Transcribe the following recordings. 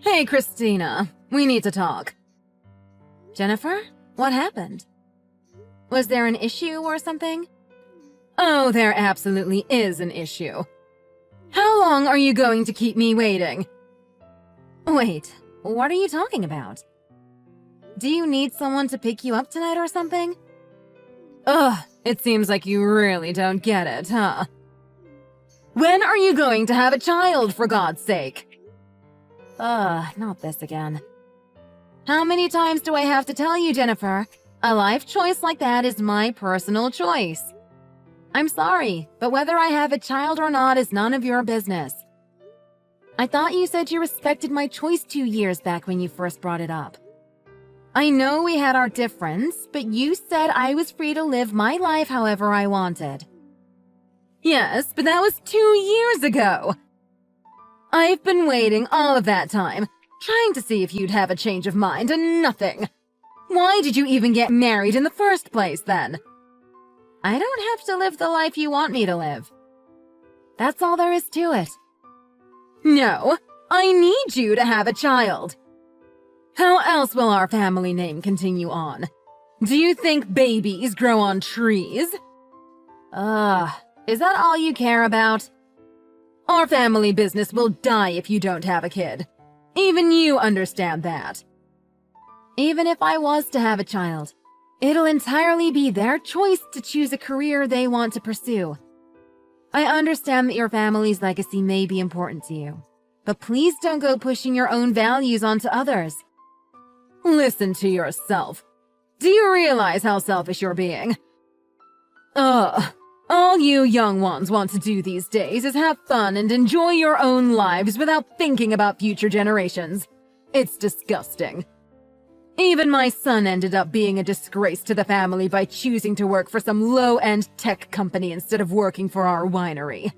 Hey, Christina. We need to talk. Jennifer? What happened? Was there an issue or something? Oh, there absolutely is an issue. How long are you going to keep me waiting? Wait, what are you talking about? Do you need someone to pick you up tonight or something? Ugh, it seems like you really don't get it, huh? When are you going to have a child, for God's sake? Not this again. How many times do I have to tell you, Jennifer? A life choice like that is my personal choice. I'm sorry, but whether I have a child or not is none of your business. I thought you said you respected my choice 2 years back when you first brought it up. I know we had our difference, but you said I was free to live my life however I wanted. Yes, but that was 2 years ago. I've been waiting all of that time, trying to see if you'd have a change of mind, and nothing. Why did you even get married in the first place, then? I don't have to live the life you want me to live. That's all there is to it. No, I need you to have a child. How else will our family name continue on? Do you think babies grow on trees? Is that all you care about? Our family business will die if you don't have a kid. Even you understand that. Even if I was to have a child, it'll entirely be their choice to choose a career they want to pursue. I understand that your family's legacy may be important to you, but please don't go pushing your own values onto others. Listen to yourself. Do you realize how selfish you're being? All you young ones want to do these days is have fun and enjoy your own lives without thinking about future generations. It's disgusting. Even my son ended up being a disgrace to the family by choosing to work for some low-end tech company instead of working for our winery.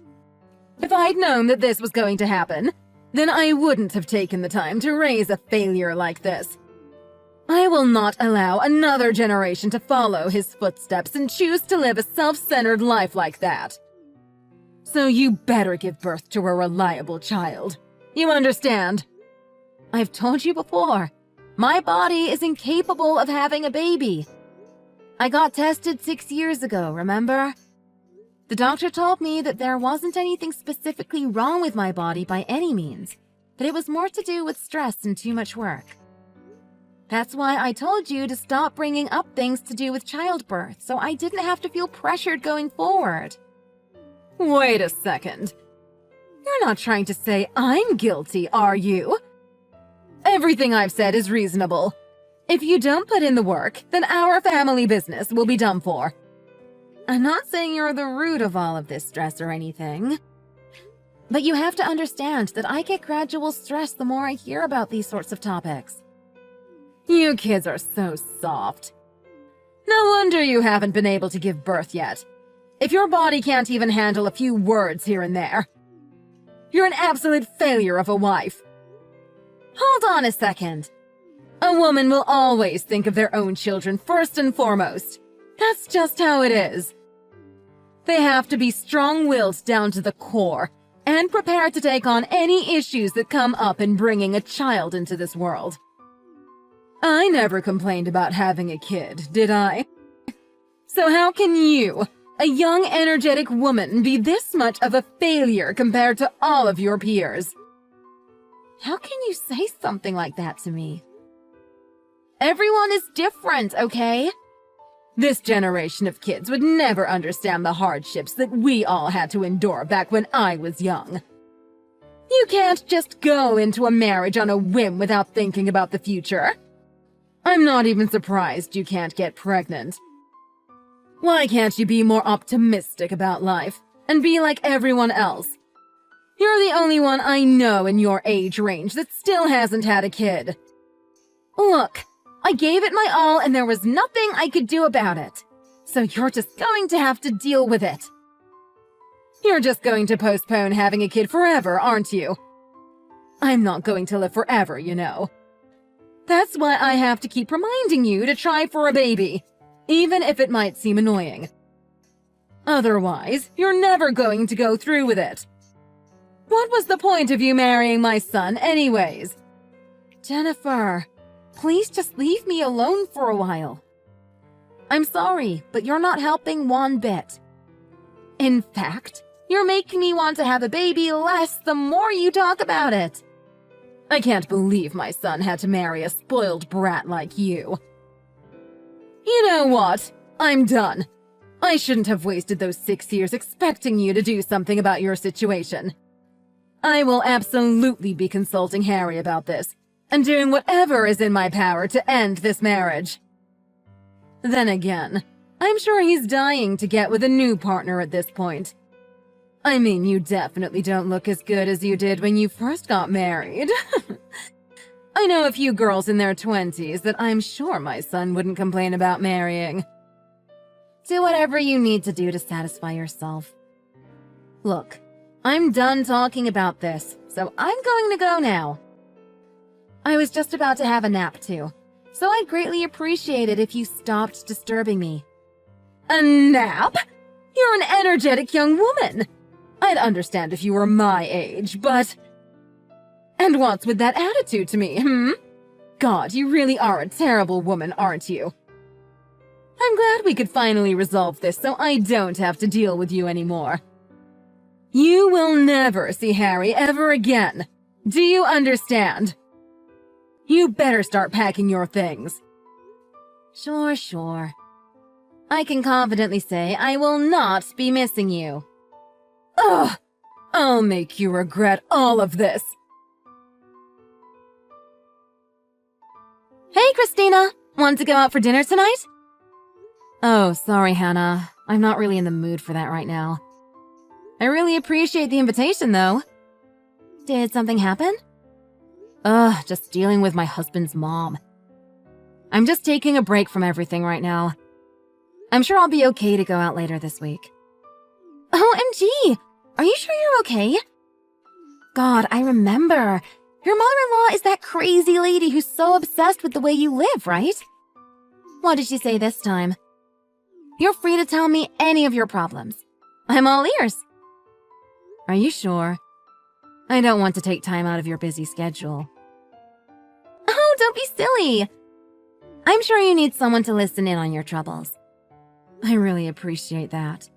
If I'd known that this was going to happen, then I wouldn't have taken the time to raise a failure like this. I will not allow another generation to follow his footsteps and choose to live a self-centered life like that. So you better give birth to a reliable child. You understand? I've told you before, my body is incapable of having a baby. I got tested 6 years ago, remember? The doctor told me that there wasn't anything specifically wrong with my body by any means, but it was more to do with stress and too much work. That's why I told you to stop bringing up things to do with childbirth, so I didn't have to feel pressured going forward. Wait a second. You're not trying to say I'm guilty, are you? Everything I've said is reasonable. If you don't put in the work, then our family business will be done for. I'm not saying you're the root of all of this stress or anything. But you have to understand that I get gradual stress the more I hear about these sorts of topics. You kids are so soft. No wonder you haven't been able to give birth yet. If your body can't even handle a few words here and there. You're an absolute failure of a wife. Hold on a second. A woman will always think of their own children first and foremost. That's just how it is. They have to be strong-willed down to the core and prepared to take on any issues that come up in bringing a child into this world. I never complained about having a kid, did I? So how can you, a young, energetic woman, be this much of a failure compared to all of your peers? How can you say something like that to me? Everyone is different, okay? This generation of kids would never understand the hardships that we all had to endure back when I was young. You can't just go into a marriage on a whim without thinking about the future. I'm not even surprised you can't get pregnant. Why can't you be more optimistic about life and be like everyone else? You're the only one I know in your age range that still hasn't had a kid. Look, I gave it my all and there was nothing I could do about it. So you're just going to have to deal with it. You're just going to postpone having a kid forever, aren't you? I'm not going to live forever, you know. That's why I have to keep reminding you to try for a baby, even if it might seem annoying. Otherwise, you're never going to go through with it. What was the point of you marrying my son anyways? Jennifer, please just leave me alone for a while. I'm sorry, but you're not helping one bit. In fact, you're making me want to have a baby less the more you talk about it. I can't believe my son had to marry a spoiled brat like you. You know what? I'm done. I shouldn't have wasted those 6 years expecting you to do something about your situation. I will absolutely be consulting Harry about this, and doing whatever is in my power to end this marriage. Then again, I'm sure he's dying to get with a new partner at this point. I mean, you definitely don't look as good as you did when you first got married. I know a few girls in their 20s that I'm sure my son wouldn't complain about marrying. Do whatever you need to do to satisfy yourself. Look, I'm done talking about this, so I'm going to go now. I was just about to have a nap too, so I'd greatly appreciate it if you stopped disturbing me. A nap? You're an energetic young woman. I'd understand if you were my age, but... And what's with that attitude to me, God, you really are a terrible woman, aren't you? I'm glad we could finally resolve this so I don't have to deal with you anymore. You will never see Harry ever again. Do you understand? You better start packing your things. Sure. I can confidently say I will not be missing you. Ugh! I'll make you regret all of this. Hey, Christina! Want to go out for dinner tonight? Oh, sorry, Hannah. I'm not really in the mood for that right now. I really appreciate the invitation, though. Did something happen? Just dealing with my husband's mom. I'm just taking a break from everything right now. I'm sure I'll be okay to go out later this week. OMG! Are you sure you're okay? God, I remember. Your mother-in-law is that crazy lady who's so obsessed with the way you live, right? What did she say this time? You're free to tell me any of your problems. I'm all ears. Are you sure? I don't want to take time out of your busy schedule. Oh, don't be silly. I'm sure you need someone to listen in on your troubles. I really appreciate that.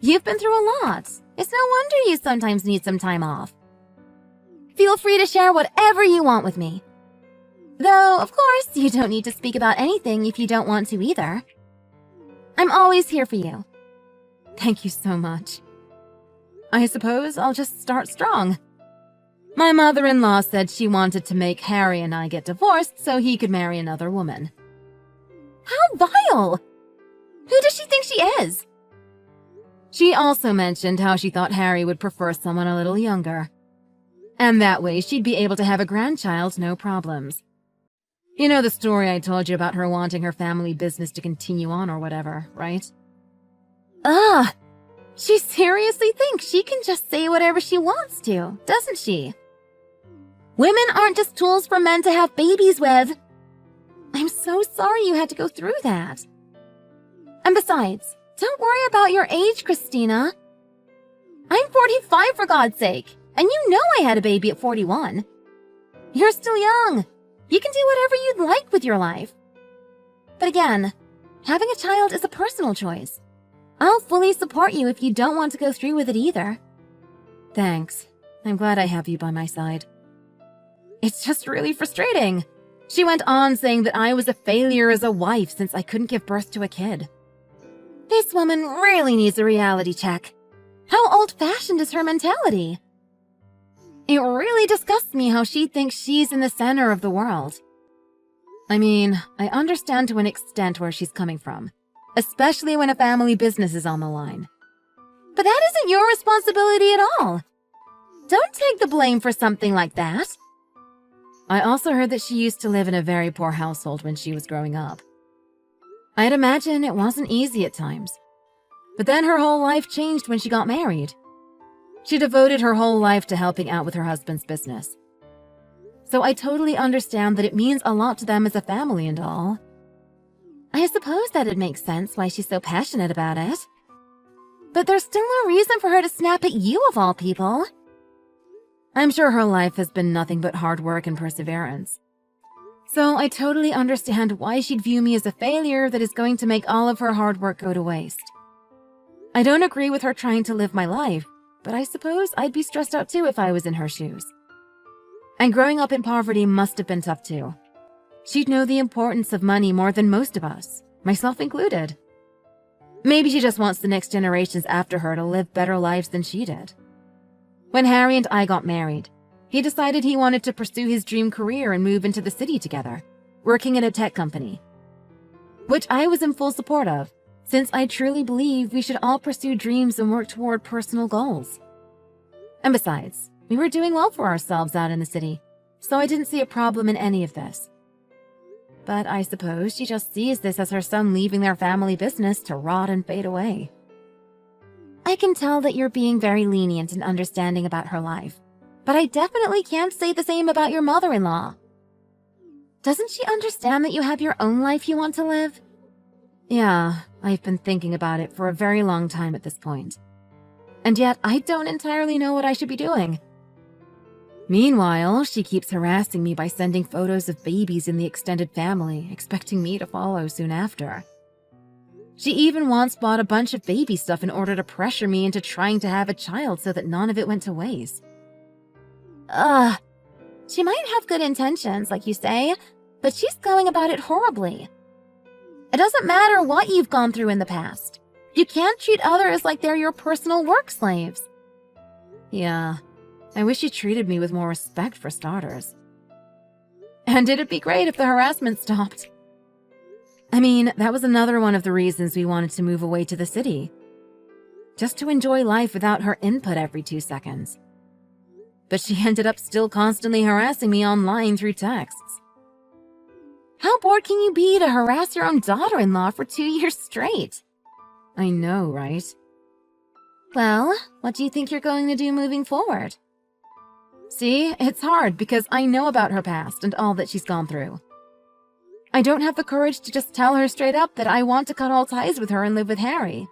You've been through a lot. It's no wonder you sometimes need some time off. Feel free to share whatever you want with me. Though, of course, you don't need to speak about anything if you don't want to either. I'm always here for you. Thank you so much. I suppose I'll just start strong. My mother-in-law said she wanted to make Harry and I get divorced so he could marry another woman. How vile! Who does she think she is? She also mentioned how she thought Harry would prefer someone a little younger. And that way she'd be able to have a grandchild, no problems. You know the story I told you about her wanting her family business to continue on or whatever, right? She seriously thinks she can just say whatever she wants to, doesn't she? Women aren't just tools for men to have babies with. I'm so sorry you had to go through that. And besides, don't worry about your age, Christina. I'm 45 for God's sake, and you know I had a baby at 41. You're still young. You can do whatever you'd like with your life. But again, having a child is a personal choice. I'll fully support you if you don't want to go through with it either. Thanks. I'm glad I have you by my side. It's just really frustrating. She went on saying that I was a failure as a wife since I couldn't give birth to a kid. This woman really needs a reality check. How old-fashioned is her mentality? It really disgusts me how she thinks she's in the center of the world. I mean, I understand to an extent where she's coming from, especially when a family business is on the line. But that isn't your responsibility at all. Don't take the blame for something like that. I also heard that she used to live in a very poor household when she was growing up. I'd imagine it wasn't easy at times. But then her whole life changed when she got married. She devoted her whole life to helping out with her husband's business. So I totally understand that it means a lot to them as a family and all. I suppose that it makes sense why she's so passionate about it. But there's still no reason for her to snap at you of all people. I'm sure her life has been nothing but hard work and perseverance. So I totally understand why she'd view me as a failure that is going to make all of her hard work go to waste. I don't agree with her trying to live my life, but I suppose I'd be stressed out too if I was in her shoes. And growing up in poverty must have been tough too. She'd know the importance of money more than most of us, myself included. Maybe she just wants the next generations after her to live better lives than she did. When Harry and I got married, he decided he wanted to pursue his dream career and move into the city together, working in a tech company, which I was in full support of, since I truly believe we should all pursue dreams and work toward personal goals. And besides, we were doing well for ourselves out in the city, so I didn't see a problem in any of this. But I suppose she just sees this as her son leaving their family business to rot and fade away. I can tell that you're being very lenient and understanding about her life, but I definitely can't say the same about your mother-in-law. Doesn't she understand that you have your own life you want to live? Yeah, I've been thinking about it for a very long time at this point. And yet, I don't entirely know what I should be doing. Meanwhile, she keeps harassing me by sending photos of babies in the extended family, expecting me to follow soon after. She even once bought a bunch of baby stuff in order to pressure me into trying to have a child so that none of it went to waste. She might have good intentions, like you say, but she's going about it horribly. It doesn't matter what you've gone through in the past. You can't treat others like they're your personal work slaves. Yeah, I wish she treated me with more respect for starters. And it'd be great if the harassment stopped. I mean, that was another one of the reasons we wanted to move away to the city. Just to enjoy life without her input every 2 seconds. But she ended up still constantly harassing me online through texts. How bored can you be to harass your own daughter-in-law for 2 years straight? I know, right? Well, what do you think you're going to do moving forward? See, it's hard because I know about her past and all that she's gone through. I don't have the courage to just tell her straight up that I want to cut all ties with her and live with Harry.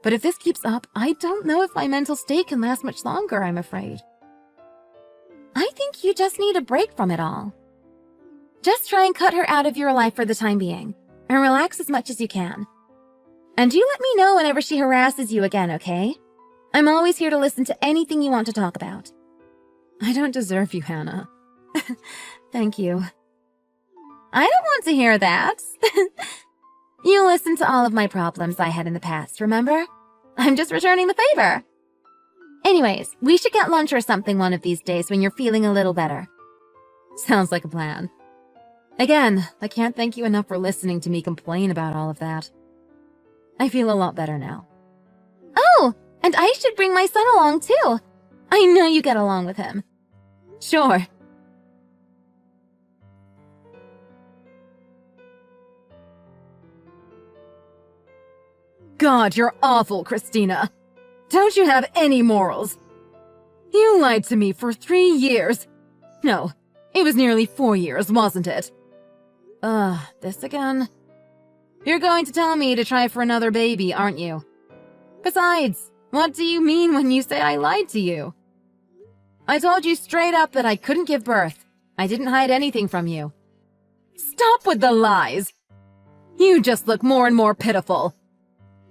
But if this keeps up, I don't know if my mental state can last much longer, I'm afraid. I think you just need a break from it all. Just try and cut her out of your life for the time being, and relax as much as you can. And you let me know whenever she harasses you again, okay? I'm always here to listen to anything you want to talk about. I don't deserve you, Hannah. Thank you. I don't want to hear that. You listened to all of my problems I had in the past, remember? I'm just returning the favor. Anyways, we should get lunch or something one of these days when you're feeling a little better. Sounds like a plan. Again, I can't thank you enough for listening to me complain about all of that. I feel a lot better now. Oh, and I should bring my son along too. I know you get along with him. Sure. God, you're awful, Christina. Don't you have any morals? You lied to me for 3 years. No, it was nearly 4 years, wasn't it? This again? You're going to tell me to try for another baby, aren't you? Besides, what do you mean when you say I lied to you? I told you straight up that I couldn't give birth. I didn't hide anything from you. Stop with the lies! You just look more and more pitiful.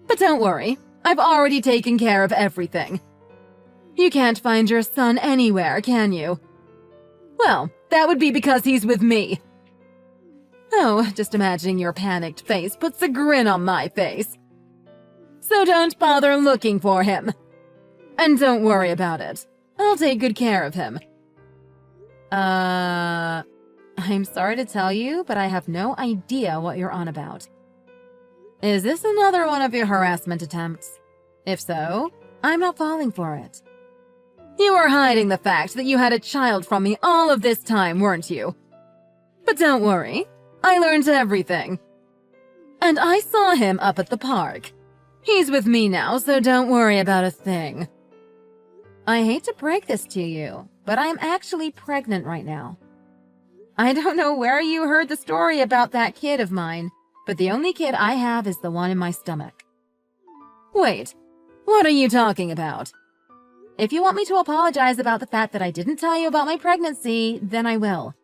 But don't worry, I've already taken care of everything. You can't find your son anywhere, can you? Well, that would be because he's with me. Oh, just imagining your panicked face puts a grin on my face. So don't bother looking for him. And don't worry about it. I'll take good care of him. I'm sorry to tell you, but I have no idea what you're on about. Is this another one of your harassment attempts? If so, I'm not falling for it. You were hiding the fact that you had a child from me all of this time, weren't you? But don't worry, I learned everything. And I saw him up at the park. He's with me now, so don't worry about a thing. I hate to break this to you, but I'm actually pregnant right now. I don't know where you heard the story about that kid of mine, but the only kid I have is the one in my stomach. Wait, what are you talking about? If you want me to apologize about the fact that I didn't tell you about my pregnancy, then I will.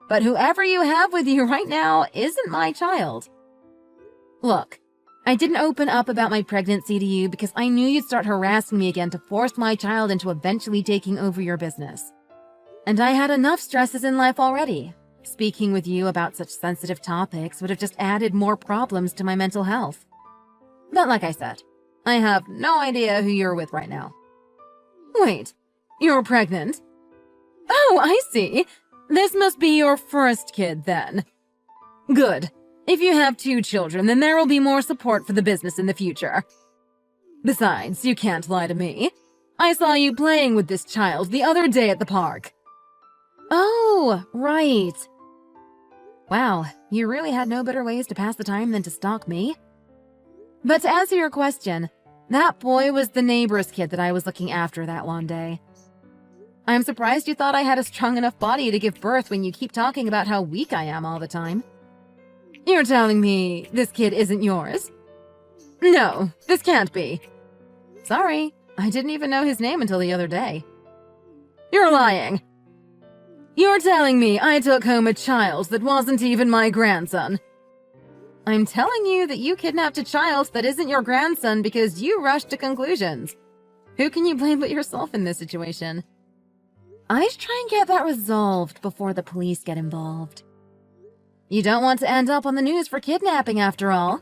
But whoever you have with you right now isn't my child. Look, I didn't open up about my pregnancy to you because I knew you'd start harassing me again to force my child into eventually taking over your business. And I had enough stresses in life already. Speaking with you about such sensitive topics would have just added more problems to my mental health. But like I said, I have no idea who you're with right now. Wait, you're pregnant? Oh, I see. This must be your first kid then. Good. If you have 2 children, then there will be more support for the business in the future. Besides, you can't lie to me. I saw you playing with this child the other day at the park. Oh, right. Wow, you really had no better ways to pass the time than to stalk me. But to answer your question, that boy was the neighbor's kid that I was looking after that one day. I'm surprised you thought I had a strong enough body to give birth when you keep talking about how weak I am all the time. You're telling me this kid isn't yours? No, this can't be. Sorry, I didn't even know his name until the other day. You're lying. You're telling me I took home a child that wasn't even my grandson. I'm telling you that you kidnapped a child that isn't your grandson because you rushed to conclusions. Who can you blame but yourself in this situation? I'd try and get that resolved before the police get involved. You don't want to end up on the news for kidnapping after all.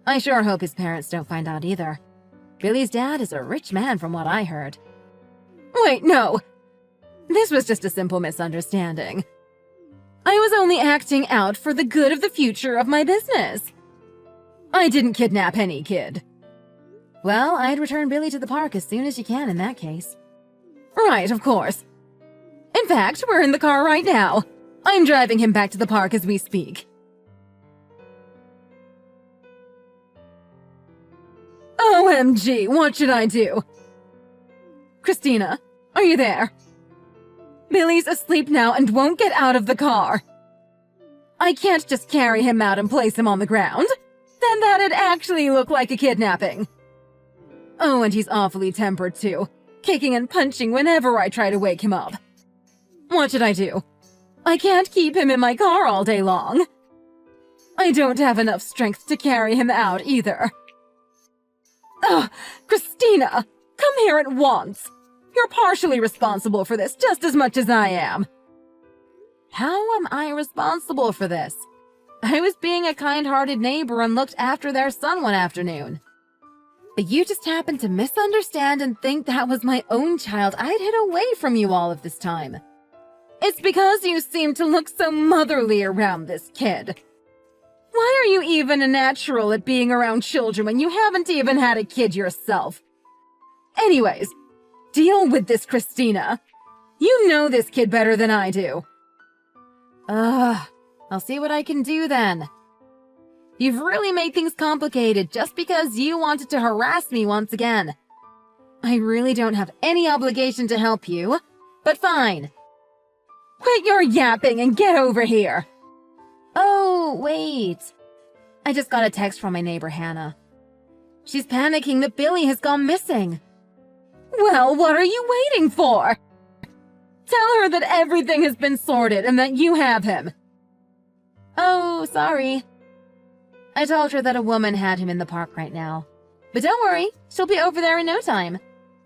I sure hope his parents don't find out either. Billy's dad is a rich man from what I heard. Wait, no! This was just a simple misunderstanding. I was only acting out for the good of the future of my business. I didn't kidnap any kid. Well, I'd return Billy to the park as soon as you can in that case. Right, of course. In fact, we're in the car right now. I'm driving him back to the park as we speak. OMG, what should I do? Christina, are you there? Billy's asleep now and won't get out of the car. I can't just carry him out and place him on the ground. Then that'd actually look like a kidnapping. Oh, and he's awfully tempered too, kicking and punching whenever I try to wake him up. What should I do? I can't keep him in my car all day long. I don't have enough strength to carry him out either. Ugh, Christina, come here at once. You're partially responsible for this just as much as I am. How am I responsible for this? I was being a kind-hearted neighbor and looked after their son one afternoon. But you just happened to misunderstand and think that was my own child I'd hid away from you all of this time. It's because you seem to look so motherly around this kid. Why are you even a natural at being around children when you haven't even had a kid yourself? Anyways, deal with this, Christina. You know this kid better than I do. I'll see what I can do then. You've really made things complicated just because you wanted to harass me once again. I really don't have any obligation to help you, but fine. Quit your yapping and get over here. Oh, wait. I just got a text from my neighbor Hannah. She's panicking that Billy has gone missing. Well, what are you waiting for? Tell her that everything has been sorted and that you have him. Oh, sorry. I told her that a woman had him in the park right now. But don't worry, she'll be over there in no time.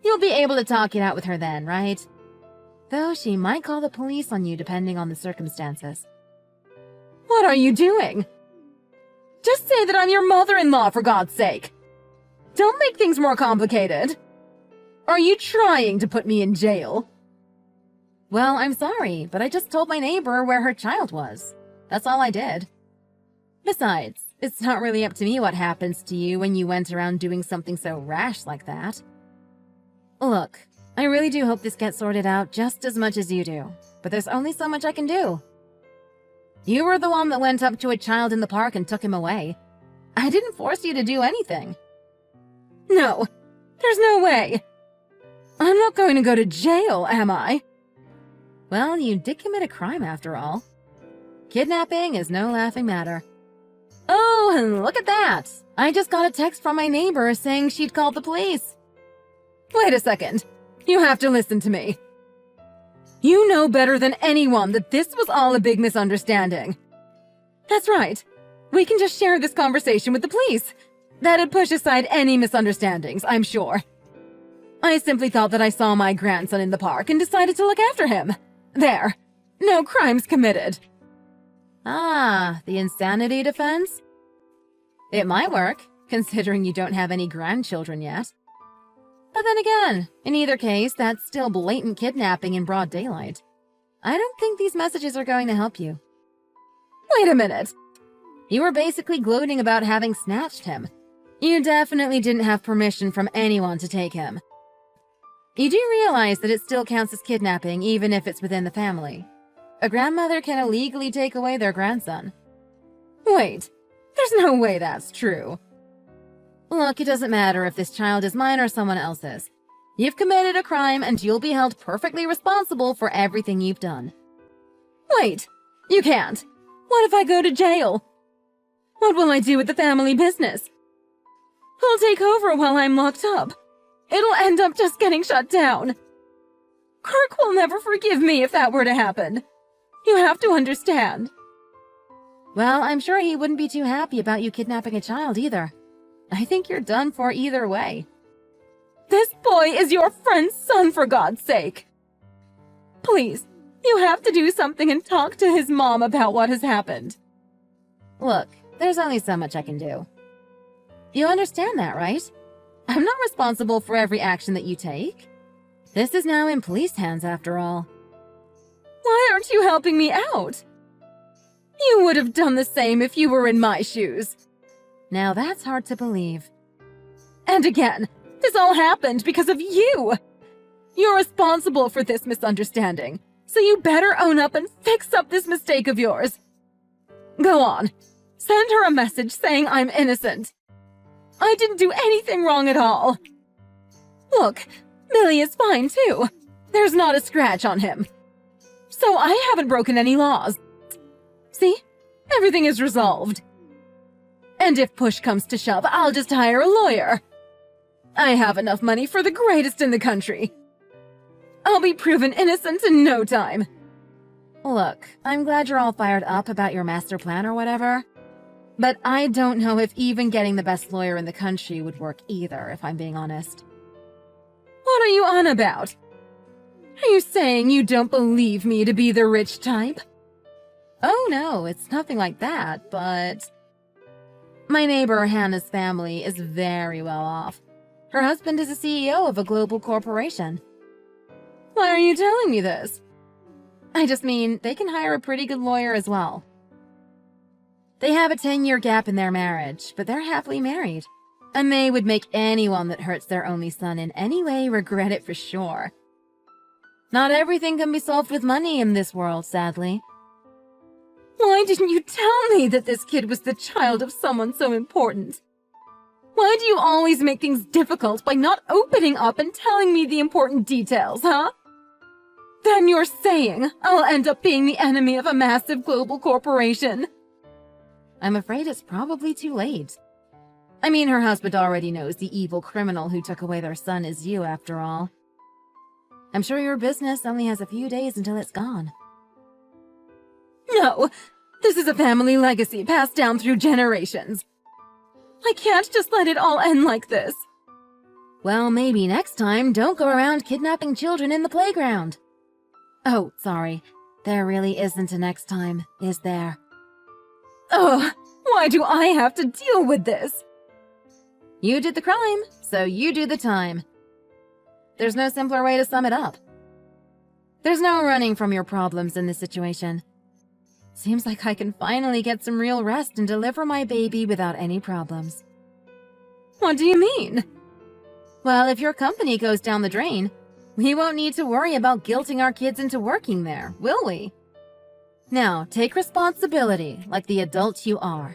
You'll be able to talk it out with her then, right? Though she might call the police on you depending on the circumstances. What are you doing? Just say that I'm your mother-in-law, for God's sake. Don't make things more complicated. Are you trying to put me in jail? Well, I'm sorry, but I just told my neighbor where her child was. That's all I did. Besides, it's not really up to me what happens to you when you went around doing something so rash like that. Look, I really do hope this gets sorted out just as much as you do, but there's only so much I can do. You were the one that went up to a child in the park and took him away. I didn't force you to do anything. No, there's no way. I'm not going to go to jail, am I? Well, you did commit a crime after all. Kidnapping is no laughing matter. Oh, and look at that! I just got a text from my neighbor saying she'd called the police. Wait a second. You have to listen to me. You know better than anyone that this was all a big misunderstanding. That's right. We can just share this conversation with the police. That'd push aside any misunderstandings, I'm sure. I simply thought that I saw my grandson in the park and decided to look after him. There. No crimes committed. Ah, the insanity defense? It might work, considering you don't have any grandchildren yet. But then again, in either case, that's still blatant kidnapping in broad daylight. I don't think these messages are going to help you. Wait a minute. You were basically gloating about having snatched him. You definitely didn't have permission from anyone to take him. You do realize that it still counts as kidnapping even if it's within the family. A grandmother can illegally take away their grandson. Wait, there's no way that's true. Look, it doesn't matter if this child is mine or someone else's. You've committed a crime and you'll be held perfectly responsible for everything you've done. Wait, you can't. What if I go to jail? What will I do with the family business? Who'll take over while I'm locked up? It'll end up just getting shut down. Kirk will never forgive me if that were to happen. You have to understand. Well, I'm sure he wouldn't be too happy about you kidnapping a child either. I think you're done for either way. This boy is your friend's son, for God's sake. Please, you have to do something and talk to his mom about what has happened. Look, there's only so much I can do. You understand that, right? I'm not responsible for every action that you take. This is now in police hands, after all. Why aren't you helping me out? You would have done the same if you were in my shoes. Now that's hard to believe. And again, this all happened because of you. You're responsible for this misunderstanding, so you better own up and fix up this mistake of yours. Go on. Send her a message saying I'm innocent. I didn't do anything wrong at all. Look, Billy is fine too. There's not a scratch on him. So I haven't broken any laws. See? Everything is resolved. And if push comes to shove, I'll just hire a lawyer. I have enough money for the greatest in the country. I'll be proven innocent in no time. Look, I'm glad you're all fired up about your master plan or whatever. But I don't know if even getting the best lawyer in the country would work either, if I'm being honest. What are you on about? Are you saying you don't believe me to be the rich type? Oh no, it's nothing like that, but... My neighbor Hannah's family is very well off. Her husband is a CEO of a global corporation. Why are you telling me this? I just mean, they can hire a pretty good lawyer as well. They have a 10-year gap in their marriage, but they're happily married. And they would make anyone that hurts their only son in any way regret it for sure. Not everything can be solved with money in this world, sadly. Why didn't you tell me that this kid was the child of someone so important? Why do you always make things difficult by not opening up and telling me the important details, huh? Then you're saying I'll end up being the enemy of a massive global corporation. I'm afraid it's probably too late. I mean, her husband already knows the evil criminal who took away their son is you, after all. I'm sure your business only has a few days until it's gone. No, this is a family legacy passed down through generations. I can't just let it all end like this. Well, maybe next time don't go around kidnapping children in the playground. Oh, sorry. There really isn't a next time, is there? Ugh, why do I have to deal with this? You did the crime, so you do the time. There's no simpler way to sum it up. There's no running from your problems in this situation. Seems like I can finally get some real rest and deliver my baby without any problems. What do you mean? Well, if your company goes down the drain, we won't need to worry about guilting our kids into working there, will we? Now, take responsibility like the adult you are.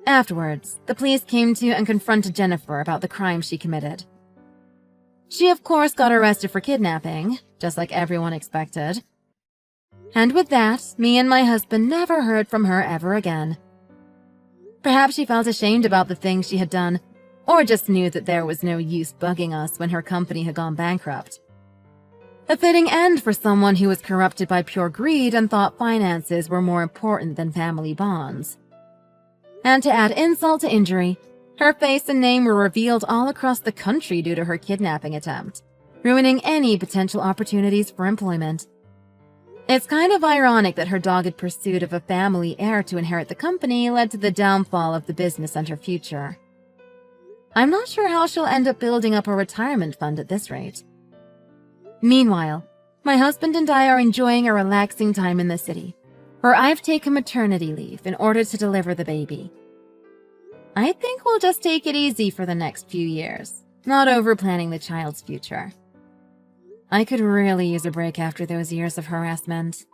Afterwards, the police came to and confronted Jennifer about the crime she committed. She of course got arrested for kidnapping, just like everyone expected. And with that, me and my husband never heard from her ever again. Perhaps she felt ashamed about the things she had done, or just knew that there was no use bugging us when her company had gone bankrupt. A fitting end for someone who was corrupted by pure greed and thought finances were more important than family bonds. And to add insult to injury, her face and name were revealed all across the country due to her kidnapping attempt, ruining any potential opportunities for employment. It's kind of ironic that her dogged pursuit of a family heir to inherit the company led to the downfall of the business and her future. I'm not sure how she'll end up building up a retirement fund at this rate. Meanwhile, my husband and I are enjoying a relaxing time in the city, where I've taken maternity leave in order to deliver the baby. I think we'll just take it easy for the next few years, not over-planning the child's future. I could really use a break after those years of harassment.